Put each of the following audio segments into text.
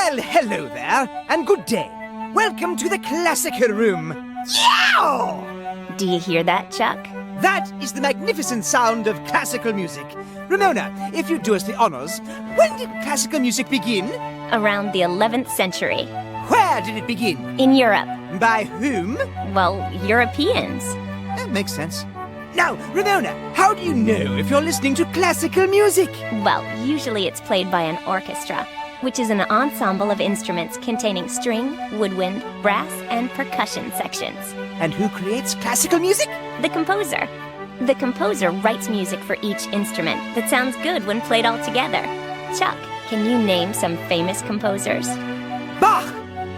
Well, hello there, and good day. Welcome to the Classical Room. Yow! Do you hear that, Chuck? That is the magnificent sound of classical music. Ramona, if you do us the honors, when did classical music begin? Around the 11th century. Where did it begin? In Europe. By whom? Well, Europeans. That makes sense. Now, Ramona, how do you know if you're listening to classical music? Well, usually it's played by an orchestra, which is an ensemble of instruments containing string, woodwind, brass, and percussion sections. And who creates classical music? The composer. The composer writes music for each instrument that sounds good when played all together. Chuck, can you name some famous composers? Bach,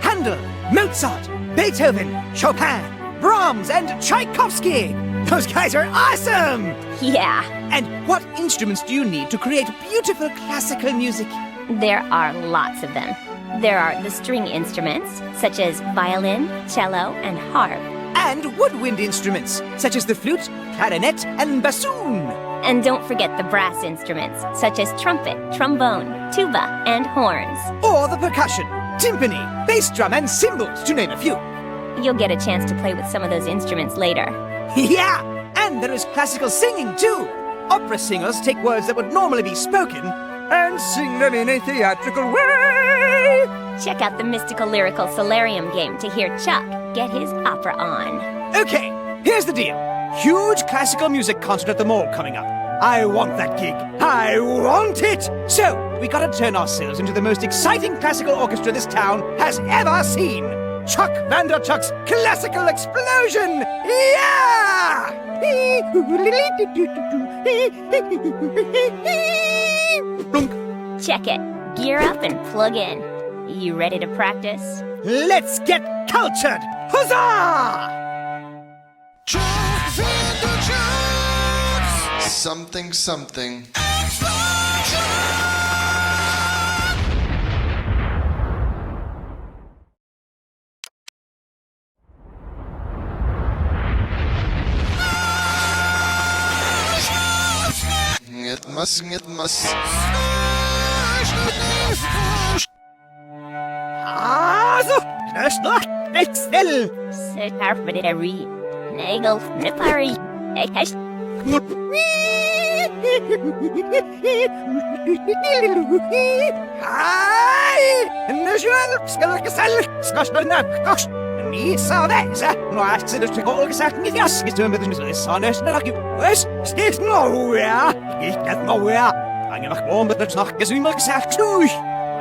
Handel, Mozart, Beethoven, Chopin, Brahms, and Tchaikovsky. Those guys are awesome! Yeah, And what instruments do you need to create beautiful classical music? there are lots of them. There are the string instruments, such as violin, cello, and harp. And woodwind instruments, such as the flute, clarinet, and bassoon. And don't forget the brass instruments, such as trumpet, trombone, tuba, and horns. Or the percussion, timpani, bass drum, and cymbals, to name a few. You'll get a chance to play with some of those instruments later. Yeah! And there is classical singing, too. Opera singers take words that would normally be spoken and sing them in a theatrical way. Check out the mystical lyrical solarium game to hear Chuck get his opera on. Okay, here's the deal. Huge classical music concert at the mall coming up. I want that gig. I want it! So, we gotta turn ourselves into the most exciting classical orchestra this town has ever seen. Chuck Vanderchuck's Classical Explosion! Yeah! Blunk. Check it. Gear up and plug in. You ready to practice? Let's get cultured! Huzzah! Something, something. It must. Also, Knöchler, Wechsel! Setarpederi. Nagel, Nipari. Ekash. Hi! Nøsjøl, skal ikke selv, skal spørne, koks. Ni sa det, så nå er det ikke å sagt mitt jaske stund, men det er sånn nesten det er ikke høys. Stik nå, ja. Ikke nå, ja. Han er nok om, men det snakker så mye sagt nu.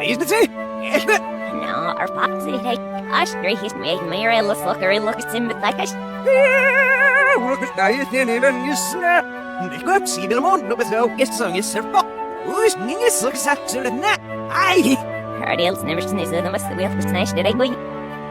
Vis det til. Ikke. No, our poxy. Hey, gosh, he's made me a look at him like I. Hvor skal jeg til den jøsne? Det går opp siden om ånden, og så er sånn jeg ser på. Hos nye så sagt så det er. Ei! Heard else never sneezed the must we have to snatch did I go?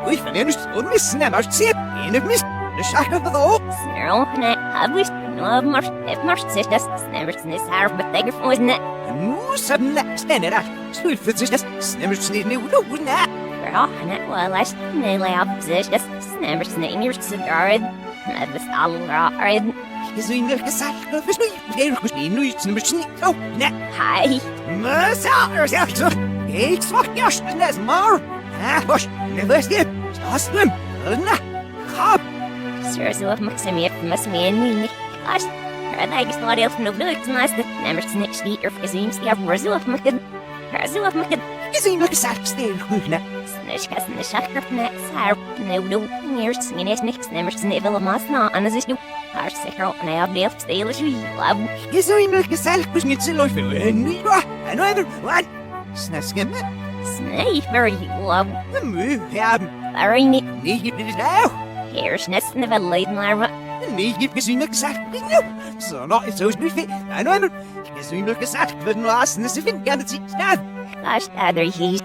Ui, for det er noe missen jeg bare ser. En av mis. Det sjakker på det. Snarl, I wish no more if more says just never sneeze her but they go wasn't it? Nu sådan der stænder der. Skulfet sig snæmmer snitten i uloven der. Bra, well I nearly opposite just never snake your cigar. This all right. Jeg så en lille salt, og hvis nu I bliver måske nu I snæmmer snit. Åh, nej. Hi. Men så er det altså. Ikke svagt jeg snæs mar. Ja, bosh. Never skip. Ståsnem. Nej. Krab. Sure, so if Maximia must be in me. Gosh, I guess not else no good. It's nice that never snitched eat or seems to have Razu of Makin. Razu of Makin. Jeg så en lille salt sted. Hudne. Snitch cast in the shocker from that sire. No, near singing it next never snivel of my snot and as I do. Our sicker up now, Dale, stay as you love. Jeg så en lille salt på snitsel og for en ny bra. And either one. Snasken. Snake, very love. The move her. Very neat. Niet dit now. Here's nest in the valley, Myra. Niet gezien exact nu. Så nå er så smidt. And either. Jeg så en lille salt på den last næste vind gerne til stad. Gosh, other he's.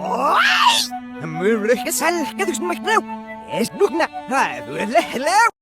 Oi! Murke selv, kan du snakke nu? Jeg slukker. Nej, du er hello.